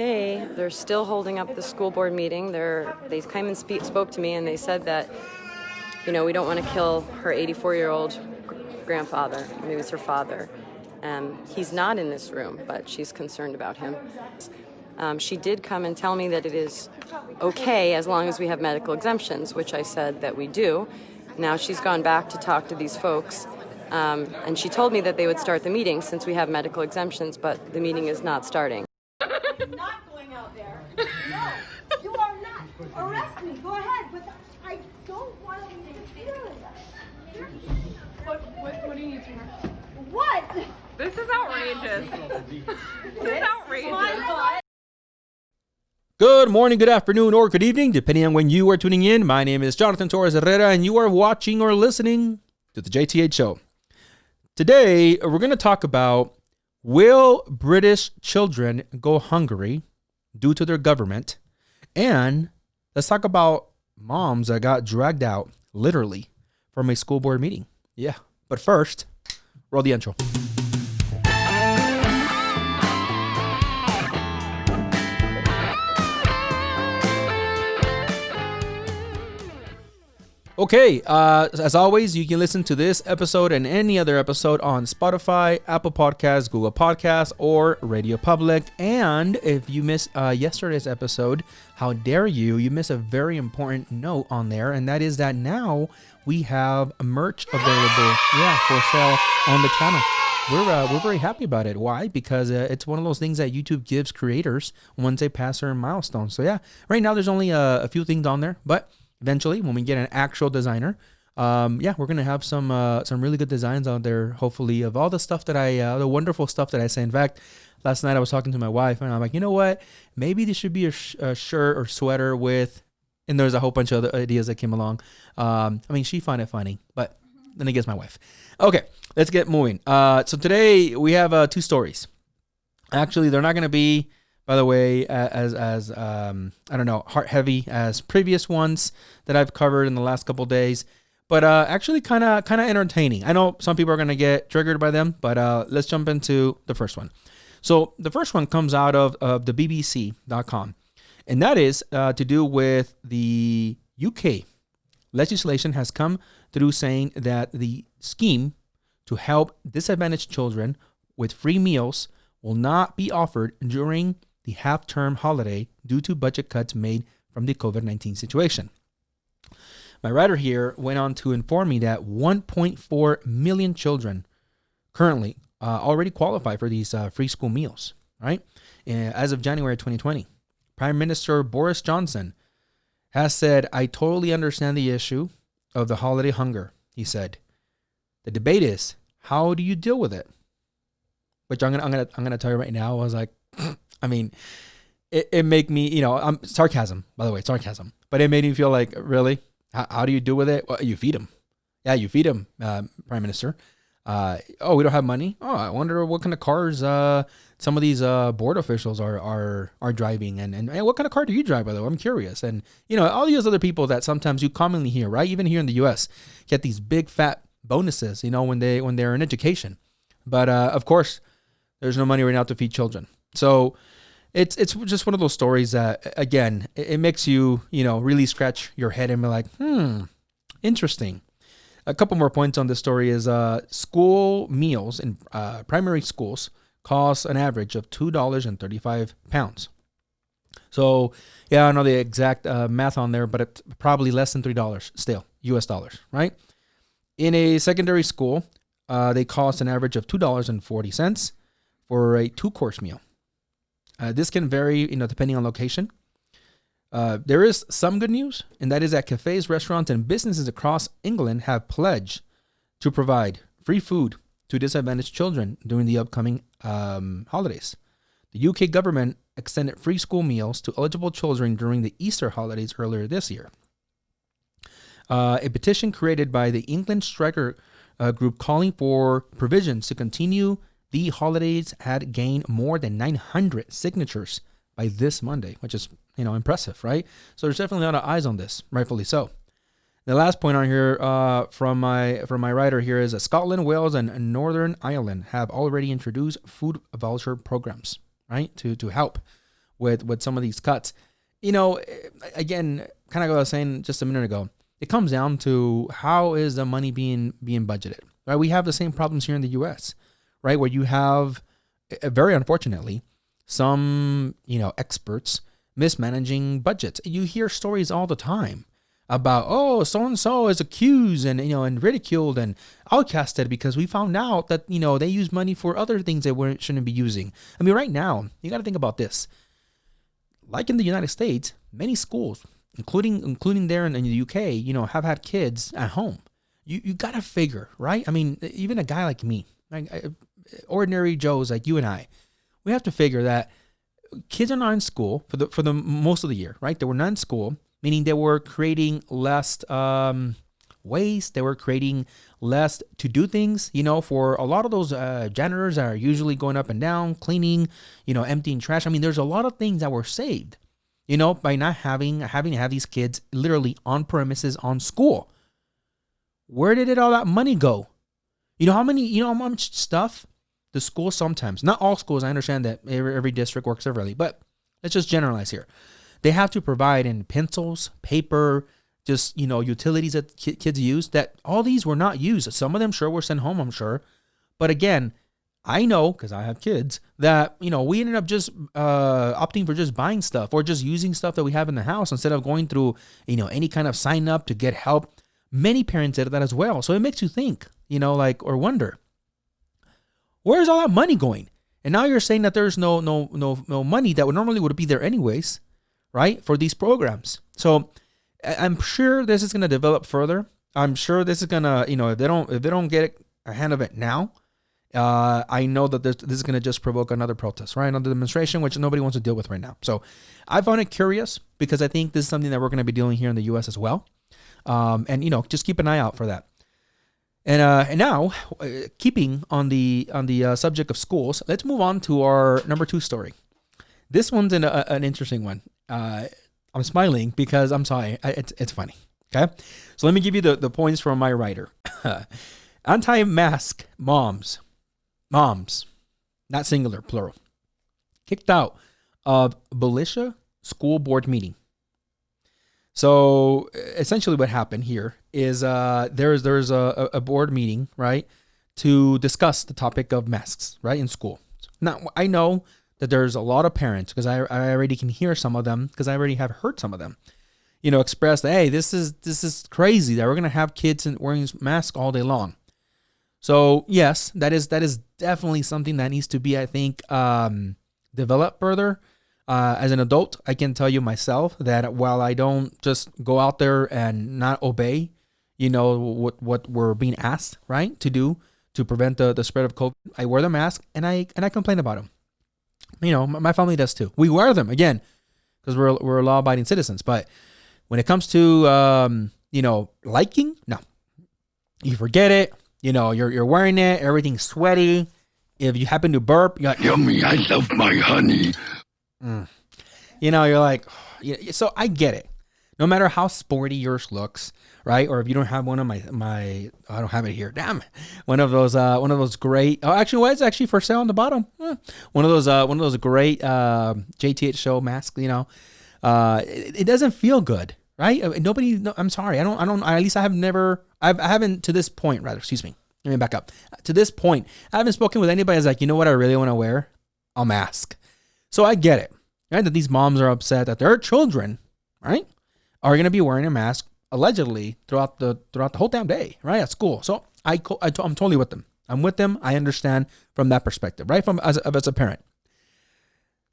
okay. They're still holding up the school board meeting. They came and spoke to me, and they said that, we don't want to kill her 84-year-old grandfather. Maybe it's her father. He's not in this room, but she's concerned about him. She did come and tell me that it is okay as long as we have medical exemptions, which I said that we do. Now she's gone back to talk to these folks, and she told me that they would start the meeting since we have medical exemptions, but the meeting is not starting. I'm not going out there. No, you are not. Arrest me. Go ahead. But I don't want to interfere. What do you need from her? What? This is outrageous. This is outrageous. Good morning, good afternoon, or good evening, depending on when you are tuning in. My name is Jonathan Torres-Herrera, and you are watching or listening to the JTH show. Today, we're going to talk about, will British children go hungry due to their government? And let's talk about moms that got dragged out, literally, from a school board meeting. Yeah, but first, roll the intro. Okay, as always, you can listen to this episode and any other episode on Spotify, Apple Podcasts, Google Podcasts, or Radio Public. And if you missed yesterday's episode, how dare you? You missed a very important note on there, and that is that now we have merch available, for sale on the channel. We're very happy about it. Why? Because it's one of those things that YouTube gives creators once they pass certain milestones. So right now there's only a few things on there, but eventually, when we get an actual designer, we're gonna have some really good designs out there. Hopefully, of all the stuff that the wonderful stuff that I say. In fact, last night I was talking to my wife, and I'm like, you know what? Maybe this should be a shirt or sweater with. And there's a whole bunch of other ideas that came along. She found it funny, but then it gets my wife. Okay, let's get moving. So today we have two stories. Actually, they're not gonna be, by the way, as heart heavy as previous ones that I've covered in the last couple of days, but actually kind of entertaining. I know some people are gonna get triggered by them, but let's jump into the first one. So the first one comes out of the BBC.com, and that is to do with the UK legislation has come through saying that the scheme to help disadvantaged children with free meals will not be offered during the half-term holiday due to budget cuts made from the COVID-19 situation. My writer here went on to inform me that 1.4 million children currently already qualify for these free school meals, right? As of January 2020, Prime Minister Boris Johnson has said, "I totally understand the issue of the holiday hunger," he said. "The debate is, how do you deal with it?" Which I'm gonna tell you right now, I was like, it made me, sarcasm, by the way, sarcasm. But it made me feel like, really? How do you deal with it? Well, you feed them. Yeah, you feed them, Prime Minister. We don't have money? Oh, I wonder what kind of cars some of these board officials are driving. And what kind of car do you drive, by the way? I'm curious. And, all these other people that sometimes you commonly hear, right? Even here in the U.S., get these big, fat bonuses, when they're in education. But, of course, there's no money right now to feed children. So it's just one of those stories that, again, it makes you, really scratch your head and be like, interesting. A couple more points on this story is school meals in primary schools cost an average of $2.35. So, I don't know the exact math on there, but it's probably less than $3 still, US dollars, right? In a secondary school, they cost an average of $2.40 for a 2-course meal. This can vary, depending on location. There is some good news, and that is that cafes, restaurants, and businesses across England have pledged to provide free food to disadvantaged children during the upcoming holidays. The UK government extended free school meals to eligible children during the Easter holidays earlier this year. A petition created by the England Striker group calling for provisions to continue the holidays had gained more than 900 signatures by this Monday, which is, impressive, right? So there's definitely a lot of eyes on this, rightfully so. The last point on here from my writer here is that Scotland, Wales, and Northern Ireland have already introduced food voucher programs, right, to help with some of these cuts. You know, again, kind of like I was saying just a minute ago, it comes down to how is the money being budgeted, right? We have the same problems here in the U.S., right? Where you have, very unfortunately, some, experts mismanaging budgets. You hear stories all the time about, oh, so-and-so is accused and ridiculed and outcasted because we found out that, they use money for other things they shouldn't be using. I mean, right now, you got to think about this. Like in the United States, many schools, including there in the UK, have had kids at home. You got to figure, right? I mean, even a guy like me, ordinary Joes like you and I, we have to figure that kids are not in school for the most of the year, right? They were not in school, meaning they were creating less waste. They were creating less to do things, for a lot of those janitors that are usually going up and down, cleaning, emptying trash. I mean, there's a lot of things that were saved, by not having to have these kids literally on premises on school. Where did all that money go? How much stuff the school sometimes, not all schools, I understand that every district works differently, but let's just generalize here. They have to provide in pencils, paper, just, utilities that kids use, that all these were not used. Some of them sure were sent home, I'm sure. But again, I know, because I have kids, that, we ended up just opting for just buying stuff or just using stuff that we have in the house instead of going through, any kind of sign up to get help. Many parents did that as well. So it makes you think, or wonder, where's all that money going? And now you're saying that there's no money that would normally be there anyways, right? For these programs. So I'm sure this is going to develop further. I'm sure this is going to, if they don't get a hand of it now, I know that this is going to just provoke another protest, right? Another demonstration, which nobody wants to deal with right now. So I found it curious because I think this is something that we're going to be dealing here in the U.S. as well. And just keep an eye out for that. And now, keeping on the subject of schools, let's move on to our number 2 story. This one's an interesting one. I'm smiling because I'm sorry, it's funny. Okay, so let me give you the points from my writer. Anti-mask moms, not singular, plural, kicked out of Belisha school board meeting. So essentially what happened here is there's a board meeting, right, to discuss the topic of masks, right, in school. Now, I know that there's a lot of parents, because I already can hear some of them, because I already have heard some of them, express that, hey, this is crazy that we're going to have kids wearing masks all day long. So yes, that is definitely something that needs to be, I think, developed further. As an adult, I can tell you myself that while I don't just go out there and not obey, what we're being asked, right, to do to prevent the spread of COVID, I wear the mask and I complain about them. My family does too. We wear them again because we're law-abiding citizens. But when it comes to liking, no, you forget it. You're wearing it. Everything's sweaty. If you happen to burp, you're like, yummy. I love my honey. You're like, so I get it. No matter how sporty yours looks, right? Or if you don't have one of my I don't have it here. Damn, one of those great. Oh, actually, it's actually for sale on the bottom. One of those great JTH show masks. It doesn't feel good, right? Nobody. No, I'm sorry. I don't. At least I haven't to this point. Rather, excuse me. Let me back up. To this point, I haven't spoken with anybody that's like, what I really want to wear? A mask. So I get it, right? That these moms are upset that their children, right, are going to be wearing a mask allegedly throughout the whole damn day, right, at school. So I'm totally with them. I'm with them. I understand from that perspective, right? As a parent.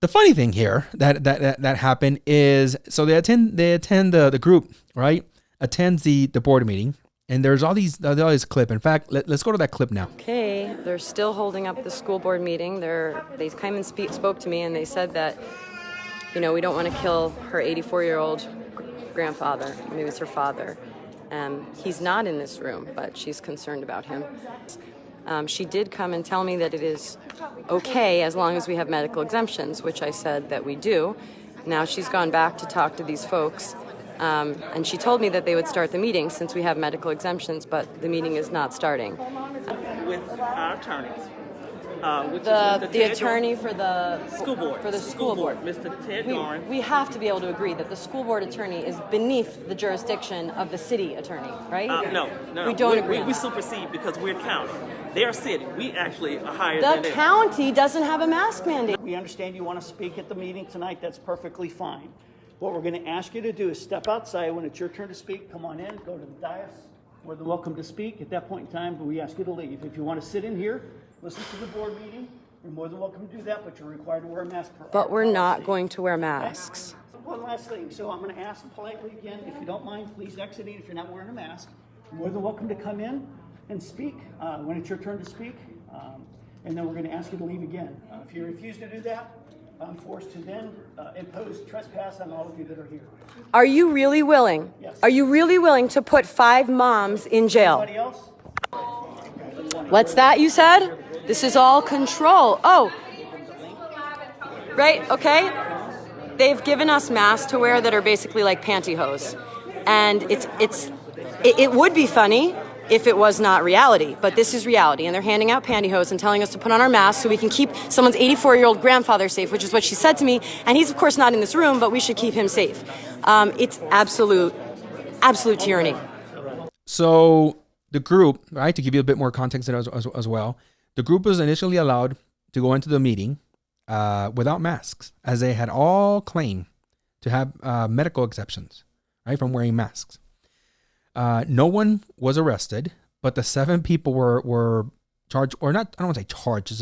The funny thing here that happened is, so they attend the group, right? Attends the board meeting, and there's all these clip. In fact, let's go to that clip now. Okay, they're still holding up the school board meeting. They came and spoke to me, and they said that, we don't want to kill her 84-year-old grandfather. Maybe it's her father. He's not in this room, but she's concerned about him. She did come and tell me that it is okay as long as we have medical exemptions, which I said that we do. Now she's gone back to talk to these folks, and she told me that they would start the meeting since we have medical exemptions, but the meeting is not starting. With our attorneys, which is The Mr. Ted attorney for the School board. For the school board. Mr. Ted Doran. We have to be able to agree that the school board attorney is beneath the jurisdiction of the city attorney, right? No. We don't agree on We that. supersede because we're county. They're city. We actually are higher The than them. county doesn't have a mask mandate. We understand you want to speak at the meeting tonight. That's perfectly fine. What we're going to ask you to do is step outside. When it's your turn to speak, come on in, go to the dais. More than welcome to speak. At that point in time, we ask you to leave. If you want to sit in here, listen to the board meeting, you're more than welcome to do that, but you're required to wear a mask. But we're not going to wear masks. One last thing. So I'm going to ask politely again, if you don't mind, please exit if you're not wearing a mask. You're more than welcome to come in and speak when it's your turn to speak. And then we're going to ask you to leave again. If you refuse to do that, I'm forced to then impose trespass on all of you that are here. Are you really willing? Yes. Are you really willing to put 5 moms in jail? Anybody else? What's that you said? This is all control. Oh. Right, okay. They've given us masks to wear that are basically like pantyhose. And it would be funny if it was not reality, but this is reality. And they're handing out pantyhose and telling us to put on our masks so we can keep someone's 84-year-old grandfather safe, which is what she said to me. And he's, of course, not in this room, but we should keep him safe. It's absolute tyranny. So the group, right, to give you a bit more context as well, the group was initially allowed to go into the meeting without masks, as they had all claimed to have medical exceptions, right, from wearing masks. No one was arrested, but the 7 people were charged, or not. I don't want to say charged.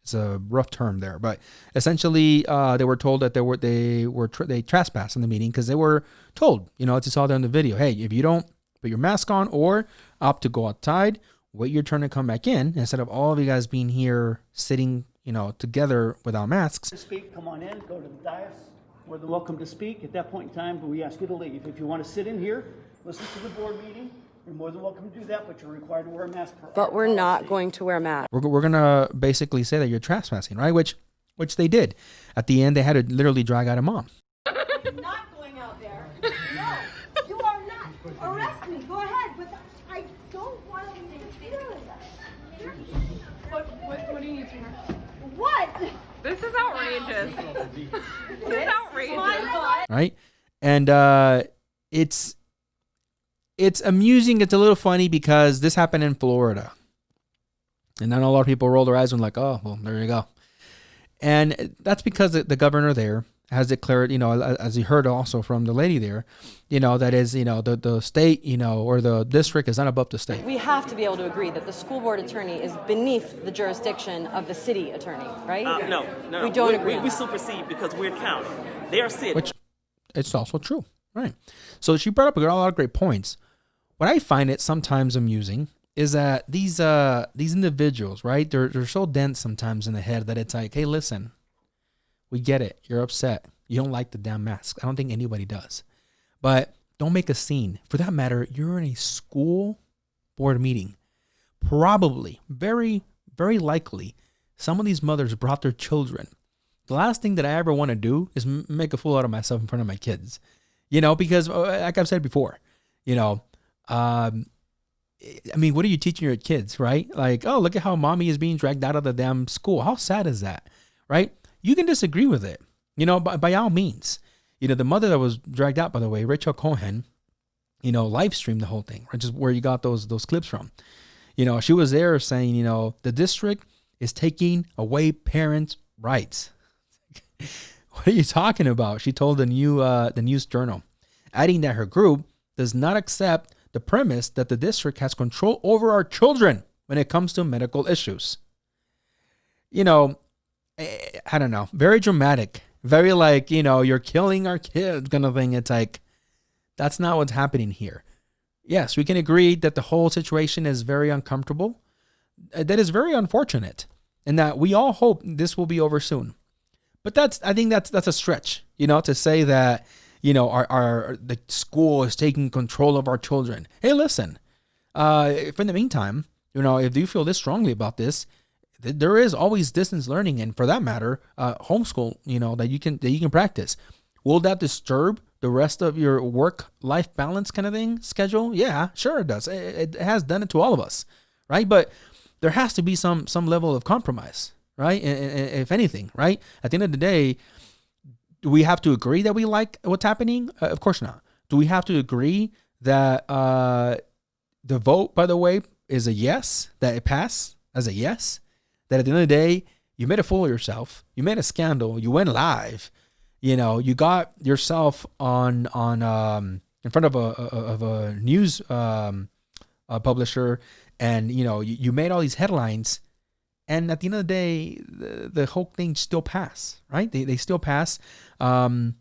It's a rough term there, but essentially they were told that they trespassed in the meeting because they were told, as you saw there in the video, hey, if you don't put your mask on or opt to go outside, wait your turn to come back in, instead of all of you guys being here sitting, together without masks. To speak, come on in, go to the dais. More than welcome to speak. At that point in time, we ask you to leave. If you want to sit in here, listen to the board meeting, you're more than welcome to do that, but you're required to wear a mask. But we're not going to wear masks. We're gonna basically say that you're trespassing, right? Which they did. At the end, they had to literally drag out a mom. I'm not going out there. No, you are not. Arrest me. Go ahead. But I don't want to leave this video. What do you need from her? What? This is outrageous. This is outrageous. Right? And it's amusing. It's a little funny because this happened in Florida. And then a lot of people roll their eyes and like, oh, well, there you go. And that's because the governor there has declared, as you heard also from the lady there, that is, the state, or the district is not above the state. We have to be able to agree that the school board attorney is beneath the jurisdiction of the city attorney, right? No. We don't agree on We that. supersede because we're county. They're city. Which it's also true, right? So she brought up a lot of great points. What I find it sometimes amusing is that these individuals, right? They're so dense sometimes in the head that it's like, hey, listen, we get it. You're upset. You don't like the damn mask. I don't think anybody does. But don't make a scene. For that matter, you're in a school board meeting. Probably, very, very likely, some of these mothers brought their children. The last thing that I ever want to do is make a fool out of myself in front of my kids. Because like I've said before, I mean, what are you teaching your kids, right? Like, oh, look at how mommy is being dragged out of the damn school. How sad is that, right? You can disagree with it, by all means. The mother that was dragged out, by the way, Rachel Cohen, live streamed the whole thing, which is where you got those clips from. She was there saying, the district is taking away parents' rights. What are you talking about? She told the News Journal, adding that her group does not accept the premise that the district has control over our children when it comes to medical issues. I don't know, very dramatic, very like, you're killing our kids kind of thing. It's like, that's not what's happening here. Yes, we can agree that the whole situation is very uncomfortable. That is very unfortunate, and that we all hope this will be over soon. But I think that's a stretch, to say that, the school is taking control of our children. Hey, listen, if in the meantime, if you feel this strongly about this, there is always distance learning, and for that matter, homeschool, that you can practice. Will that disturb the rest of your work-life balance kind of thing schedule? Yeah, sure it does. It has done it to all of us, right? But there has to be some level of compromise, right? And if anything, right? At the end of the day, do we have to agree that we like what's happening? Of course not. Do we have to agree that the vote, by the way, is a yes, that it passed as a yes? That at the end of the day, you made a fool of yourself. You made a scandal. You went live. You know, you got yourself on in front of a news publisher, and you know you made all these headlines. And at the end of the day, the whole thing still pass, right? They still pass. And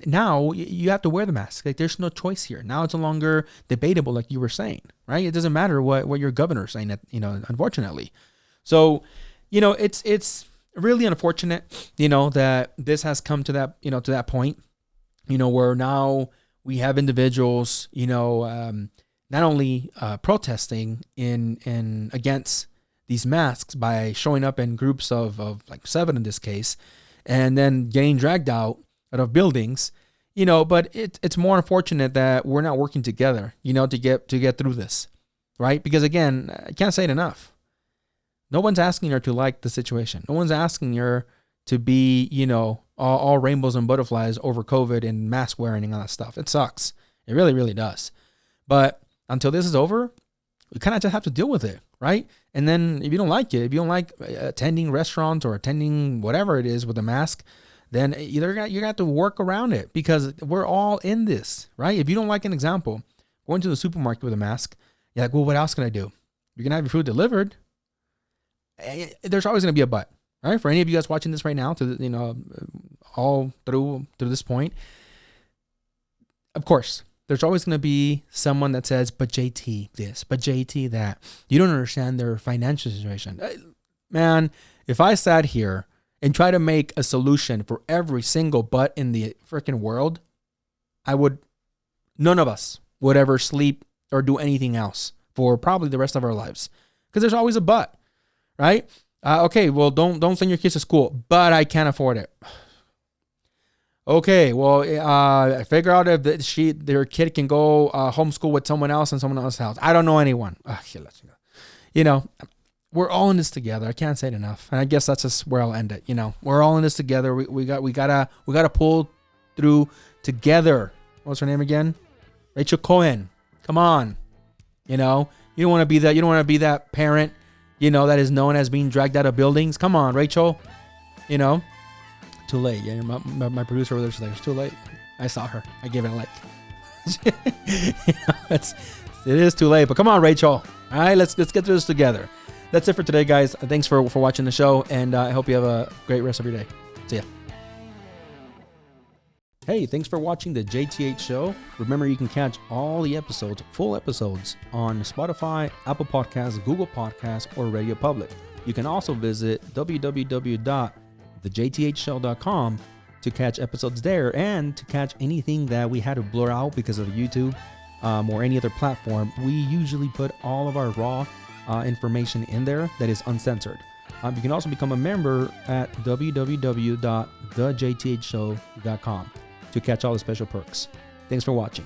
now you have to wear the mask. Like, there's no choice here. Now it's no longer debatable, like you were saying, right? It doesn't matter what your governor's saying, unfortunately. So, it's really unfortunate, that this has come to that point, where now we have individuals, not only protesting in against these masks by showing up in groups of like 7 in this case, and then getting dragged out of buildings, but it's more unfortunate that we're not working together, to get through this, right? Because again, I can't say it enough. No one's asking her to like the situation. No one's asking her to be, all rainbows and butterflies over COVID and mask wearing and all that stuff. It sucks. It really, really does. But until this is over, we kind of just have to deal with it, right? And then if you don't like it, if you don't like attending restaurants or attending whatever it is with a mask, then you're going to have to work around it, because we're all in this, right? If you don't like an example, going to the supermarket with a mask, you're like, well, what else can I do? You're going to have your food delivered. There's always going to be a but, right? For any of you guys watching this right now, all through this point, of course, there's always going to be someone that says, but JT this, but JT that. You don't understand their financial situation. Man, if I sat here and try to make a solution for every single but in the freaking world, none of us would ever sleep or do anything else for probably the rest of our lives. Because there's always a but, right? Okay, well, don't send your kids to school, but I can't afford it. Okay, well, figure out if their kid can go homeschool with someone else in someone else's house. I don't know anyone. We're all in this together. I can't say it enough, and I guess that's just where I'll end it. We're all in this together. We gotta pull through together. What's her name again? Rachel Cohen. Come on. You don't want to be that. You don't want to be that parent. That is known as being dragged out of buildings. Come on, Rachel. Too late. Yeah, my producer over there, she's like, it's too late. I saw her. I gave it a like. It is too late. But come on, Rachel. All right, let's get through this together. That's it for today, guys. Thanks for watching the show, and I hope you have a great rest of your day. See ya. Hey, thanks for watching the JTH show. Remember, you can catch all the full episodes, on Spotify, Apple Podcasts, Google Podcasts, or Radio Public. You can also visit www.thejthshow.com to catch episodes there, and to catch anything that we had to blur out because of YouTube or any other platform. We usually put all of our raw information in there that is uncensored. You can also become a member at www.thejthshow.com to catch all the special perks. Thanks for watching.